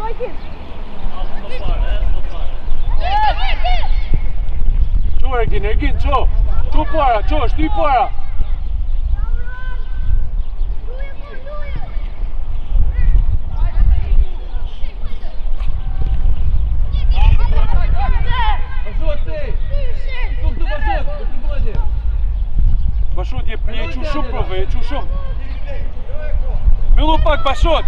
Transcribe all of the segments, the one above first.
Qo Ergin, qo! Qo para, qo, shty para! Bashot, je qu shumë prove, je qu shumë. Myllu pak, Bashot!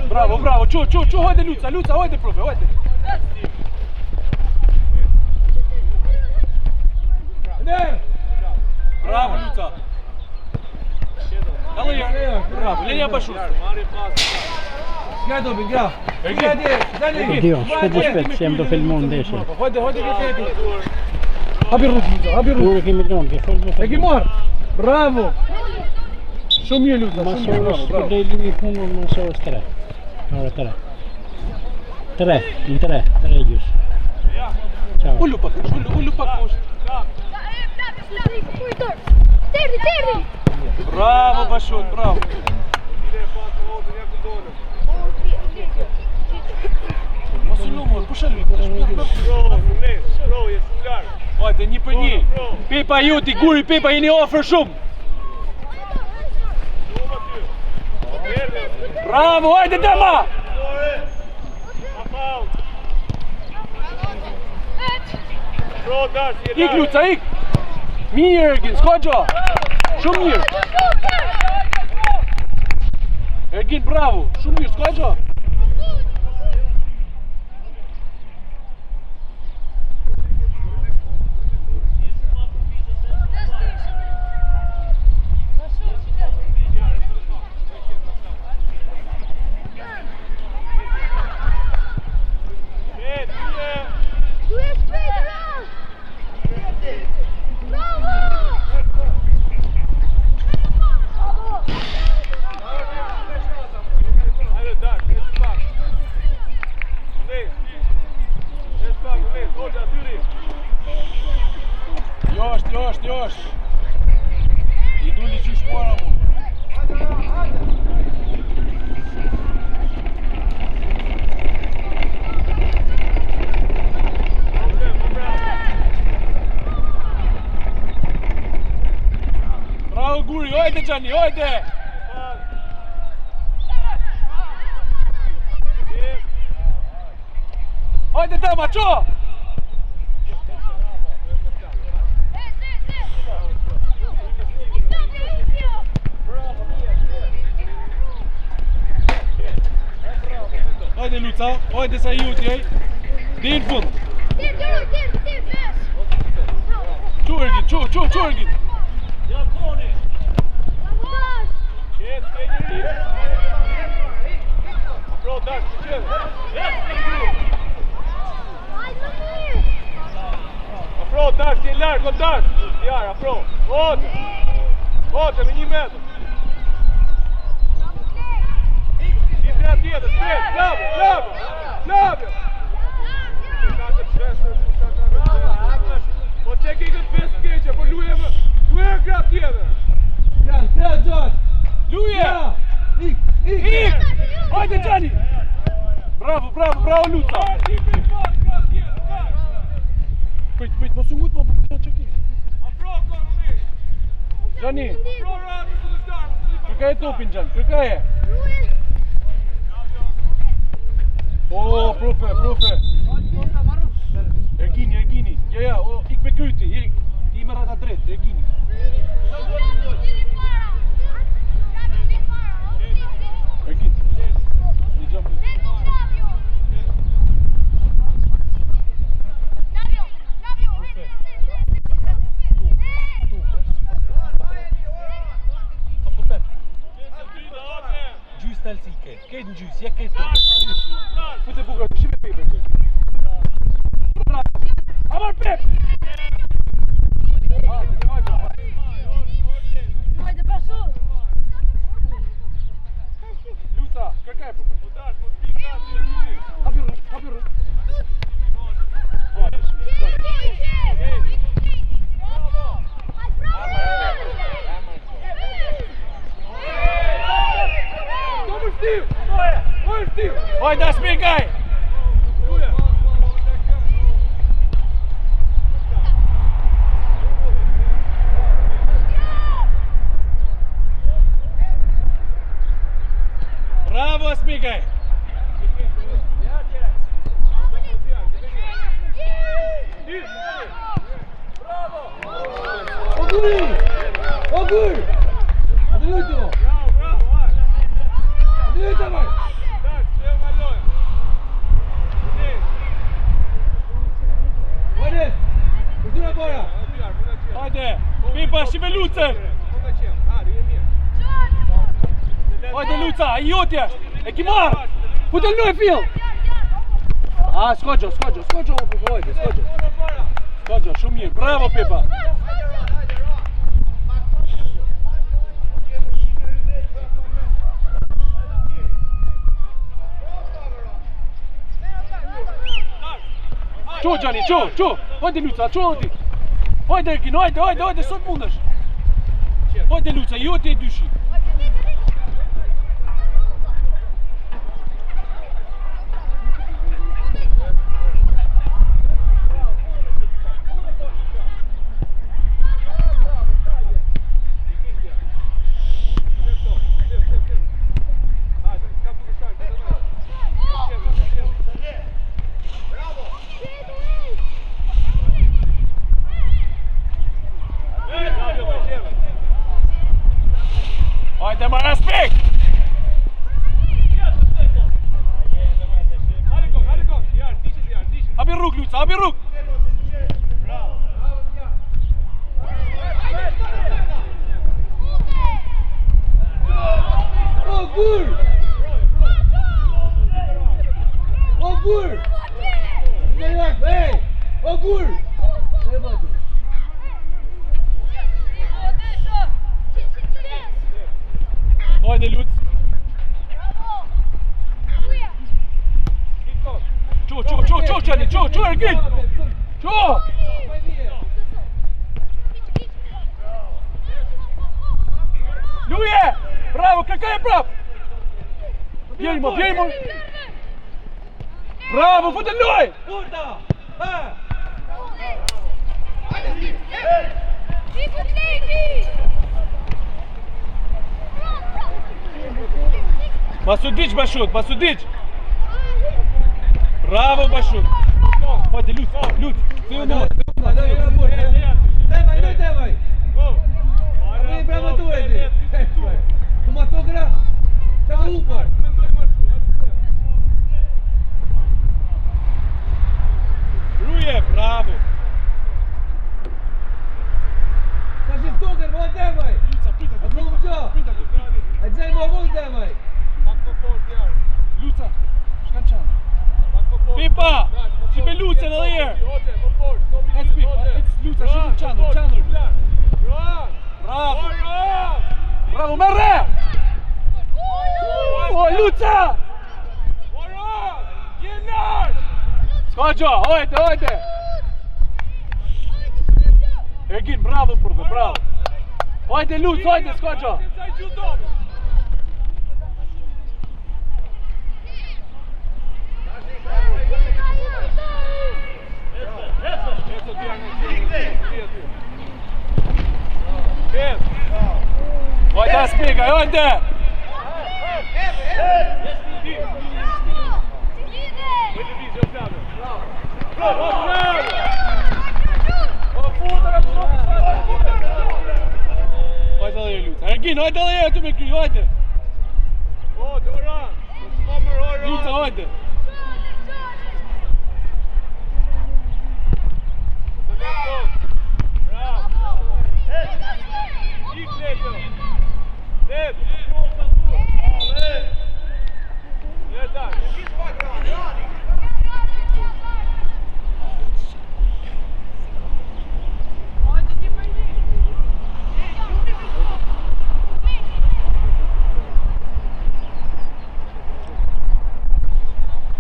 Bravo, bravo, qo, hajde Luca, hajde prove, hajde. Bravo, Luca. Bravo, Lenja Bashut. Nga dobi, nga. Dio, shpet, se jam do filmon ndeshje. Hajde, këtë. Habi rrugë. Ure kemi lënë, ke fol me. E ki marr. Bravo. Shumë mirë Luca, shumë mirë. Bravo, bravo. Dei lumi punën më së tre. Ora tre. Tre gjys. Ciao. Ullu pak poshtë. Terdi! Bravo Bashot, bravo. Mos u lumur, pusha Luca. Hajde, 1-1. Pepa juti, Guri, Pepa, jeni ofër shumë. Bravo, hajde Dema! Ik Luca, ik! Mirë Ergin, s'ka gjo! Shumë mirë! Ergin, bravo! Shumë mirë, s'ka gjo! Josh! I duli qysh para mu. Bravo Guri, hajde Gjani, hajde! Hajde Dema, qo! Hajde Luca, hajde sa juti, ej! Dhe në fund! Qo Ergin! Afro, dash, ti e larg, o dash! Jarë, afro! Ote, me 1 metër! Tjetër, shpet, bravo! Po që ke këtë 5 keqe, po luje gra tjetër! Gra, Gjon! Luje! Ik! Hajde Gjani! Bravo Luca! Prit, mos u ngut më për që ke! Gjani! Kërka e topin Gjani, kërka e! O, profe! Ergini! Ja, ik me kryti, i me rata drejt, Ergini! Ergin, një gjambë. Gjys të alësi i kejtë në gjys, ja kejtë të. Pute buka, shive Pepe të. Bravo! Amar Pep! Hajde Bashut! Luca, kërka e Pepe? smigaj! Bravo, smigaj! Ogur! Adriuto! Adriuto, vai! Hajde! Uzuna bora! Hajde! Pipa, shive Lucën! Hajde Luca, i jotja! E ki marrë! Futel në e fill! A, s'koqo, hajde, Skoqo, shumë mirë, bravo Pipa! Qo Gjani, qo! Hajde Luca, qo ti! Hajde Erkin, hajde, sot mundesh! Hajde Luca, jote e dyshi! Hajde ma respekt! Habi rrug Luca, habi rrug! Ogur! Ogur! Hey! Ogur! Hajde Luc! Qo Gjani, qo Erkin! Qo! Luje! Bravo, kakaj e prap! Bjejmo! Bravo, futë luaj! Urda! Masudic Bashut! Bravo Bashut! Hajde Luc! Давай! Abi bravo tu vedi! Tu ma to gra! Çfarë upar? Ruje, bravo! Sa si toker, mo давай! Luca, prita. A dzej mo vul давай! Luca, shkan qanë. Pipa! Shipe Luca në dhe herë! Ec Luca, shipe qanë. Bravo, merre! O, Luca! Skoqo, hajde! Erkin, bravo, bravo! Hajde Luca, hajde, Skoqo! Hajde, spigaj, hajde! Hajde dhe Luca, Erkin, hajde dhe të me kry, hajde! Luca, hajde!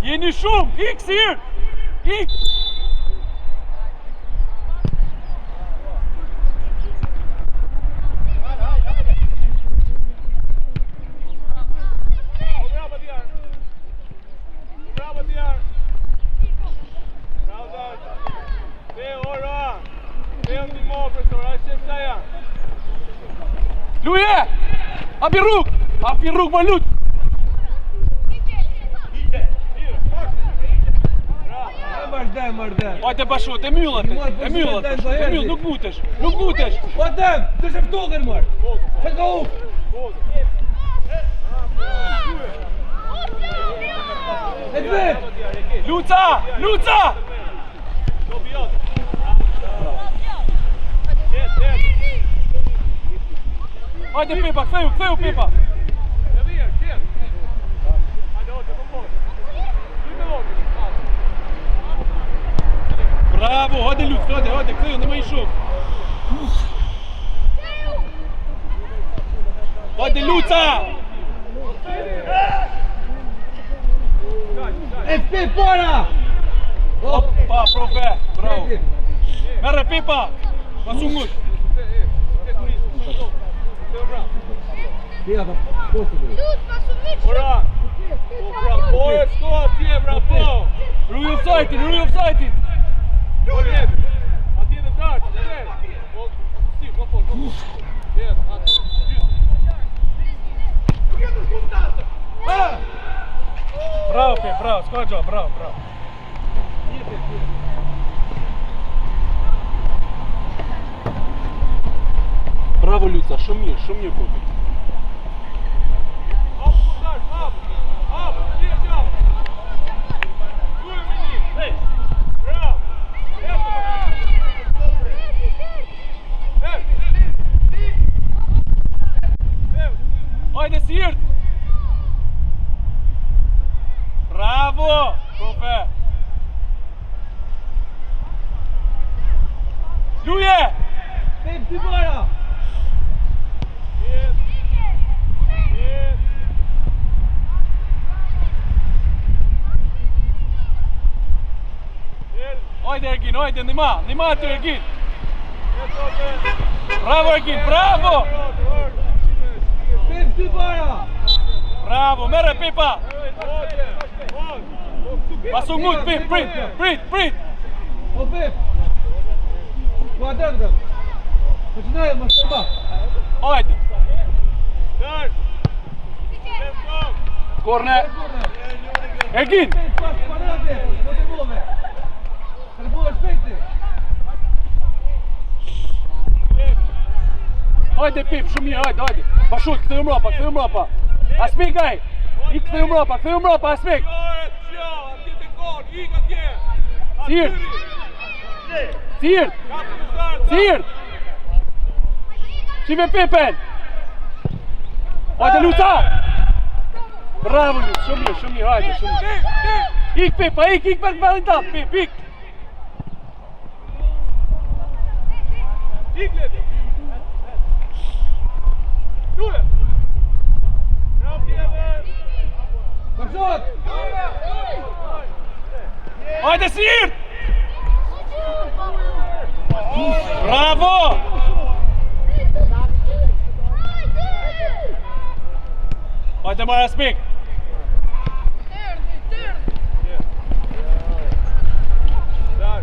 Jeni shumë, ik sirë! Ik! Luje! Hapi rrug më lut! Mardem. Hajde bashkët, e myllët, nuk mutesh, nuk mutesh! Mardem, të shëftoken mërë. Që ka u? E të vetë! Luca! Hajde Pepa, ktheu Pepa! Bravo, hajde Luc, hajde, ktheu, në më i shumë! Hajde Luca! E të pe para! Opa, profe, bravo! Merre Pepa! Pasu ngut! Tira pa posto dove? Ora! Bravo, e skot, tje, bravo! Ruj offside-in! Atje në dartë, Bravo, Pep, bravo, s'ka gjo, bravo. Bravo Luca, shumë mirë Popi. Hajde Sirt! Bravo, profe! Luje! Pep ty para! Hajde Ergin, hajde, nima të Ergin! Bravo Ergin, bravo! Pep ty para! Bravo, merre Pepa! Pasu ngut, Pep, prit! O Pep! Kuadrëm! Починає, më shërba! Hajde! Korne! Ergin! Pas parate! Motivove! Tërbohë shpejti! Hajde Pep, shumë mirë, hajde! Pashut, këthejmë mrapa! Aspik aj! I këthejmë mrapa, Aspik! Sirt! Qive Pepen! Hajde Luca! Bravo Luc, shumë mirë, hajde, shumë mirë! Ik Pepa, ik për këpëllin tam, Pep, ik! Pashot! Hajde Sirt! Bravo! Hajde marrë Aspik!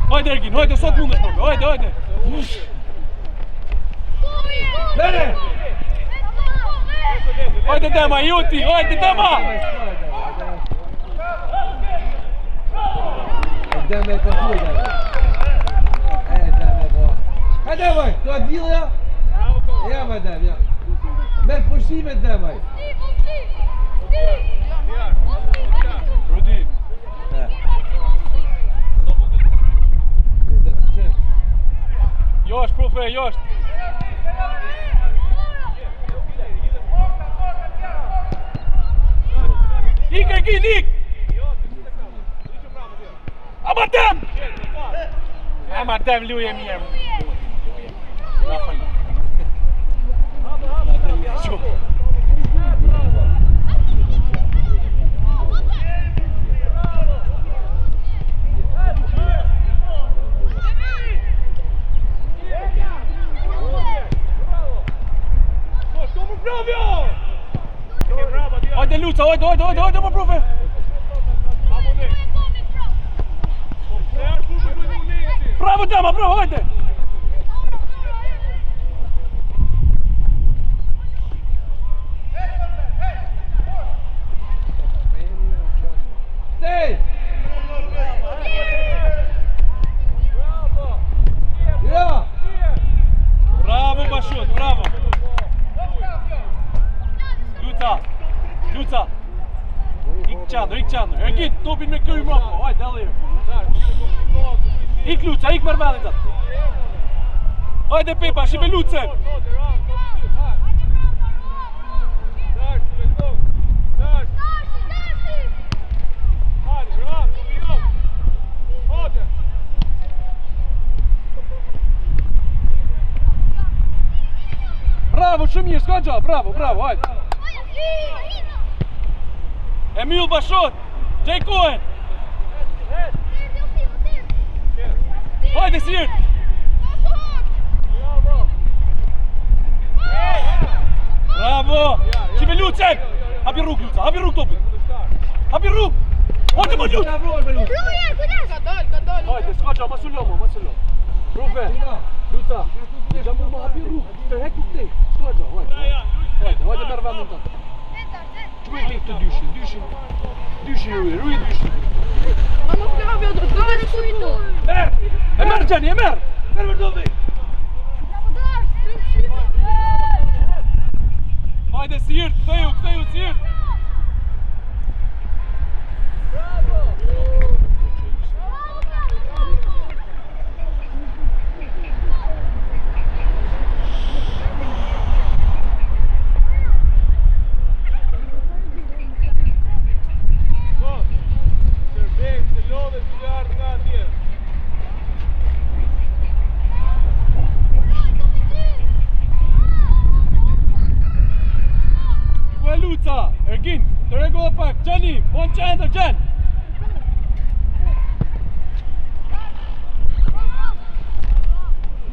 Hajde Ergin, hajde, sot mundesh Popi, hajde! Lene! Hajde Dema, Juti, hajde Dema! Deme e kontuj, Deme. Deme po. Hajde, vaj, të adilja? Ja, vaj, Deme, ja. Merë pushime, Deme. Rudi. Josh, profe, Josh. Ik, Ergin, ik! Amartem luje mirë. Hajde Luca, hajde më profe! Bravo Dema, bravo, hajde! Hyj mbrapa, hajde dallë herë. Ik Luca, ik merr vendin atë. Hajde Pepa, shive Lucën. Bravo, shumë mirë, s'ka gjë, bravo, hajde. Emil Bashot, Jay Cohen. Hajde Sirt. Bravo. Shive Lucën. Hapi rrug Luca, hapi rrug topin. Hapi rrug. Hajde më Luc. Hajde, s'ka gjë, mos u lë, mos u lë. Prove. Luca. Jamu më hapi rrug. Të hek këtej. S'ka gjë, hajde. Hajde merr vendin tënd. Çuaj lik të dyshin. Rui dyshin. Merr! E merr Gjeni, e merr! Merr vërdovi! Hajde Sirt, ktheju Sirt! Luca, Ergin, të rregulla pak, Gjeni, bon qendër, Gjen!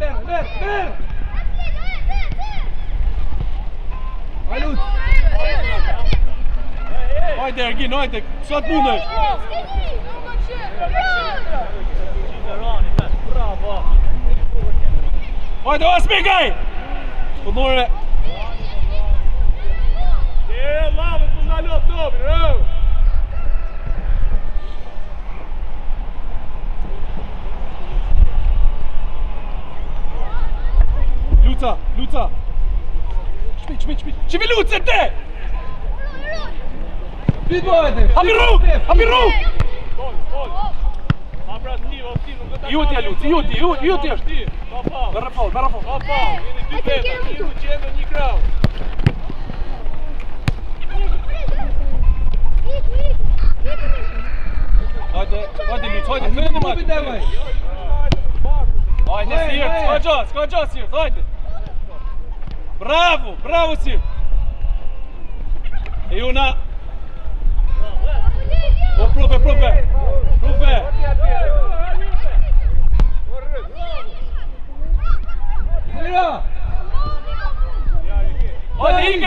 Merr! Hajde Luc! Hajde Ergin, hajde, sa të mundesh! Hajde, Osmigaj! Punore! Lavë, të nga lopë topin, rëvë! Luca! Shpit! Qivi Lucën te! Shpit bojte! Hapi rrug! Jutja Luc, jutja është! Merë fol! Hajde Luc, hajde, fëllë në matë! Hajde Sirt, s'ka gja Sirt, hajde! Bravo Sirt! E juna! O, prove! Hajde, ik!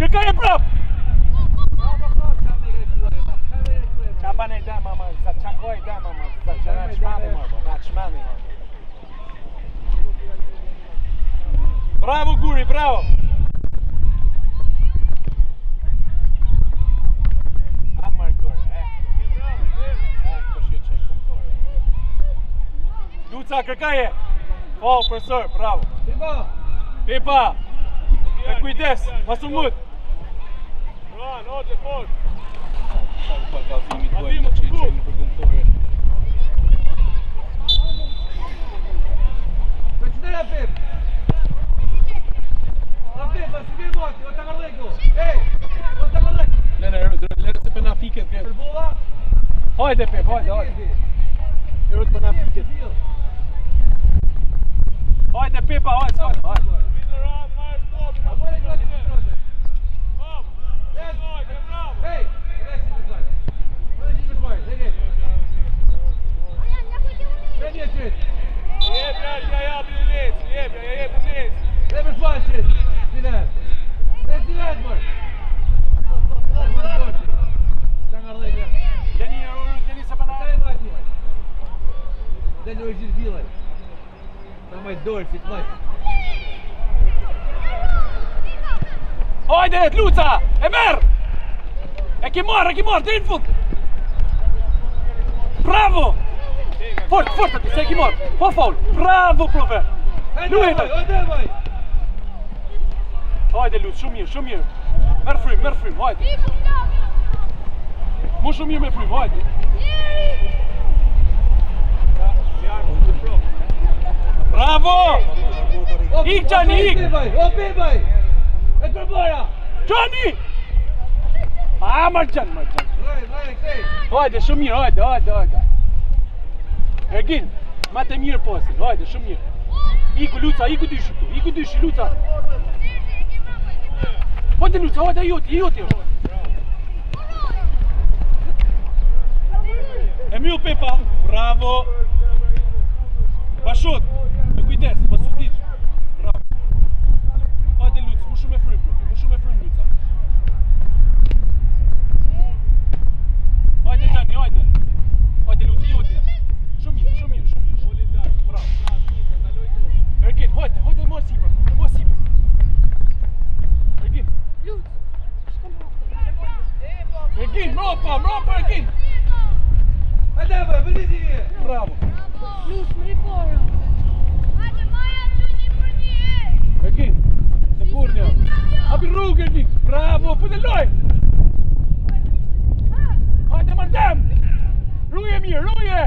Kërkaj e prap! Qabane i dama, za qakoj i dama, za qëra qmani, qmani. Bravo Guri, bravo! Amar Guri, Eko shje qaj këmtore. Luca, kërkaj e! Fall për sër, bravo! Pepa! Me kujdes, masu mut! Ran, oqe, fort! Abimo të fut! Përqëtëra Pep! Pep, si bje moti, o të gërdeko! Ej! O të gërdeko! Lere se për na fiket kërë. Përbola? Hajde Pep, hajde! Lere se për na fiket. Hajde Pepa, hajde! Hajde, Luca! E merr! E ki marr, deri në fund! Bravo! Fort aty, se e ki marr! Po faul! Bravo, profe! Luajte! Hajde, Luc, shumë mirë! Merr frym, hajde. Më shumë mirë me frym, hajde. Bravo! Ik Gjani, ik! O bebaj! E kërbëra! Gjani! Marjan. Vaj, kej! Hajde, shumë mirë, hajde. Ergin, ma të mirë posin, hajde, shumë mirë. Iku Luca, iku dyshi, Luca. Hajde Luca, hajde, joti. Emil Pepa, bravo. Bashot, me kujdes, basudish. Bravo. Hajde Luca, më shumë e frym, Luca. Hajde Gjani, hajde. Hajde Luca, joti. Shumë mirë. Bravo. Ergin, hajde, mos sipër. Ergin. Ergin, mropa, Ergin. Hajde vaj, vëllëzi vje! Bravo. Lush, Ergin, se kurnia. Hapi rrugë, Ergin. Bravo, fute loj. Hajde Mardem. Ruje mirë, ruje.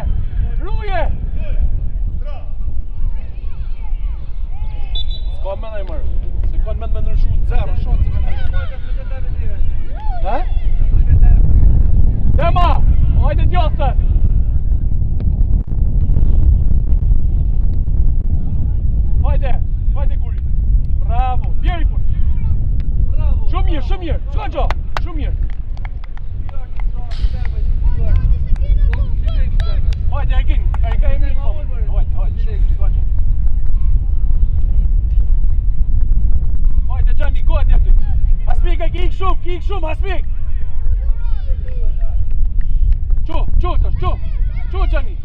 S'ka me dhe mërë. Se ka me nërëshu, zero shatë me nërëshu. Ha? Dema, hajde djaste. Hajde Guri. Bravo, bjeri për. Bravo! Shumë mirë, s'ka gjo, shumë mirë. Hajde Ergin, Ergin e mirë komën. Hajde, s'ka gjo. Hajde Gjani, gojë aty. Asmik e ki shumë, Asmik. Qo Gjani.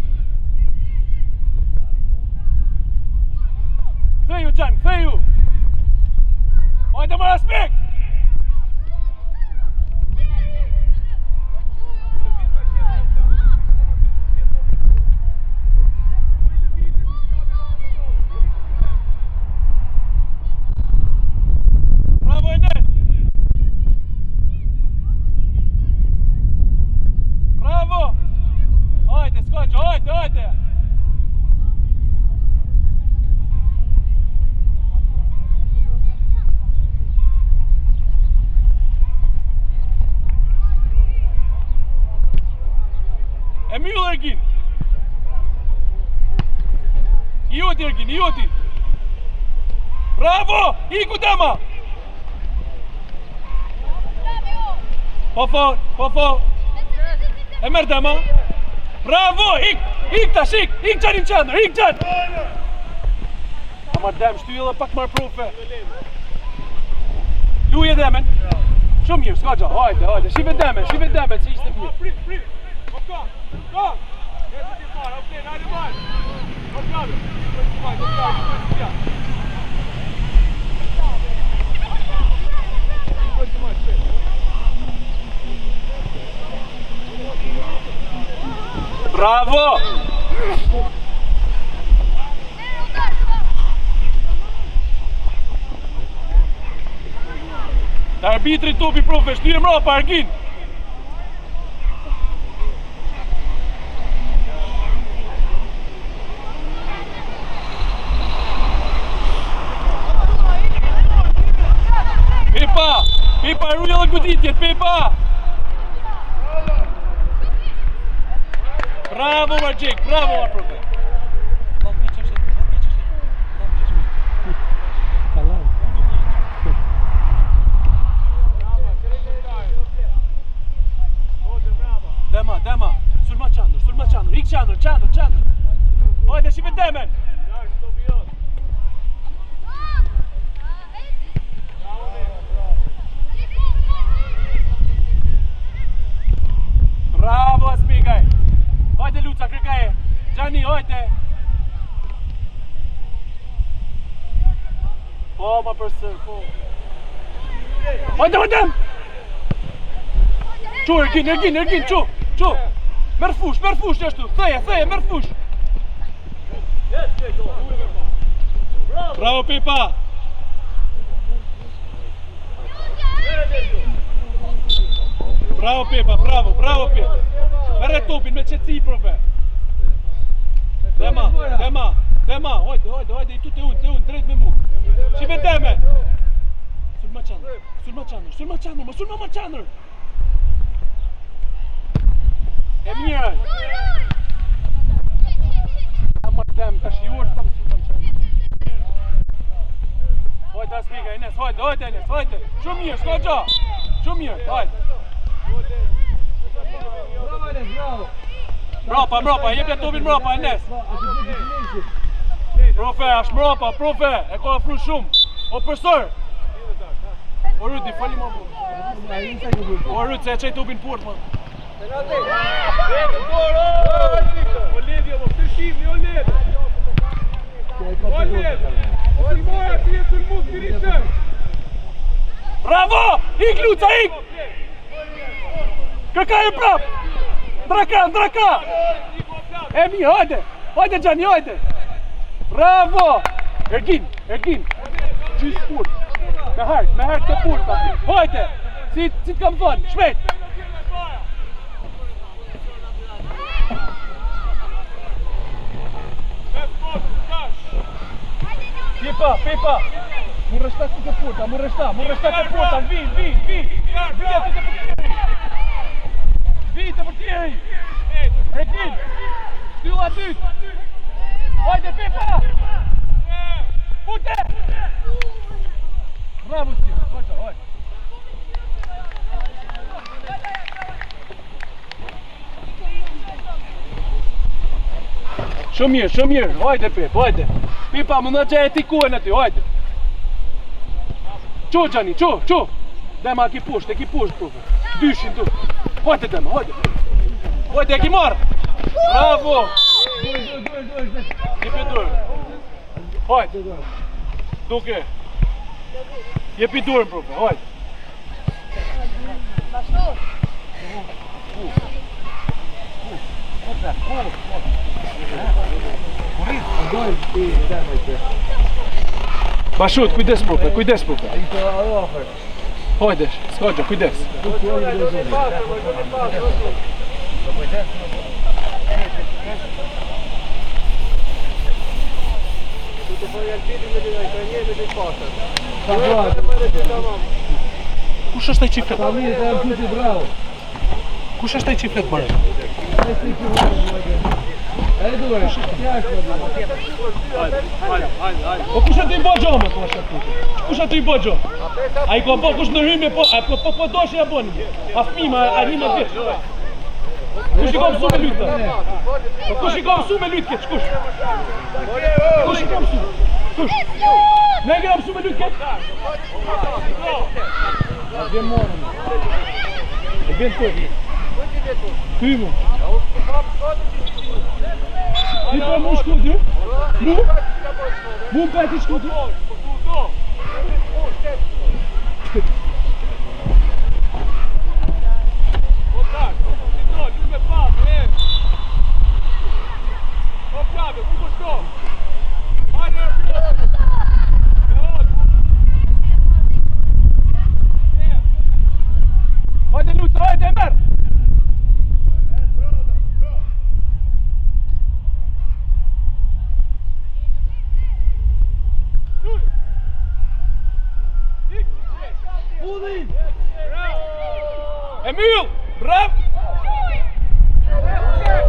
Ktheju Gjan, ktheju. Hajde marr Asmik. Bravo Enes. Bravo. Hajde, skoqo, hajde. Emil Ergin. Joti. Bravo! Iku Dema! Po faul. E merr Dema. Bravo! Ik tash, ik Gjani në qendër, ik Gjan! Ama Dem, shty edhe pak marr profe. Luje Demen. Shumë mirë, s'ka gjo, hajde. Shive Demen, si ishte mirë. Prit. Go! Bravo! Të arbitri topi profe, shtyje mrapa, Ergin. Pepa, rruja dhe goditjet, Pepa! Bravo, Margjek, bravo, profe! Dema, sulma qandër, ik qandër! Hajde, shive Demen! Bravo, Asmikaj! Hajde Luca, kërkaje! Gjani, hajde! Po, ma përsër, po! Hajde, Mardem! Qo, Ergin, qo! Merë fush, jashtu! Theje, merë fush! Bravo, Pepa! Bravo Pepa, bravo, bravo Pepa. Merre topin me qetësi profe. Dema, hajde, i tu te unë, drejt me mu. Shive deme. Sulma Qanër. E mirë. Ama dem, tash i urtë tam Sulma Qanër. Hajde Aspiga, Enes, hajde Enes, hajde. Shumë mirë, s'ka gja. Shumë mirë, hajde. Bravo Enes, bravo. Mrapa, jepja topin mrapa, Enes. Profe, ashtë mrapa, profe, e ka afru shumë. O përsër. O Rudi, fali ma bu. O Rudi, se e qaj topin port, ma. Bravo! Ik Luca, ik! Kërka e prap! Draka! Emi, hajde Gjani, hajde! Bravo! Ergin! Gjys purt! Me hart të purt, hajde! Si të kam thonë, shmet! Pepa! Mu rështa të të purta, vi! Vi të përtjeri! Ergin! Stylla dytë! Hajde Pepa! Pute! Bravo Stylla, hajde! Shumë mirë, hajde Pepa, hajde! Pepa, më në gjë e ti kuën e ty, hajde! Qo Gjani, qo! Dema, e ki pusht, profe. Dyshin tu. Hajde Dema, hajde, e ki marrë! Bravo! Jepi durën. Hajde. Duke. Jepi durën, profe, hajde. Bashut, kujdes profe. Hajde, s'ka gjë, kujdes. Kush është ai çiftet? Kush është ai çiftet bërë? Po kush atë i bëgjo me po ashtu? Kush atë i bëgjo? Ai ka po kush ndërhyjme po doshi ja bën. A fëmijë a rima vetë. Kush i ka mësuar me lutë? Po kush i ka mësuar me lutë këtë? Kush? Kush i ka mësuar? Kush? Ne kemi mësuar me lutë këtë? A vjen morën. E vjen këtë. Hymë. Ti po mu shkuti? Mu peti shkuti? Hajde Luca, hajde merë! Emil! Bravo!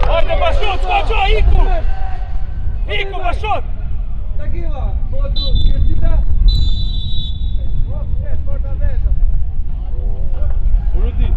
Hajde Bashut, s'ka gjo, iku! Iku Bashut! Takiva, modu, Kjertina. Rudi!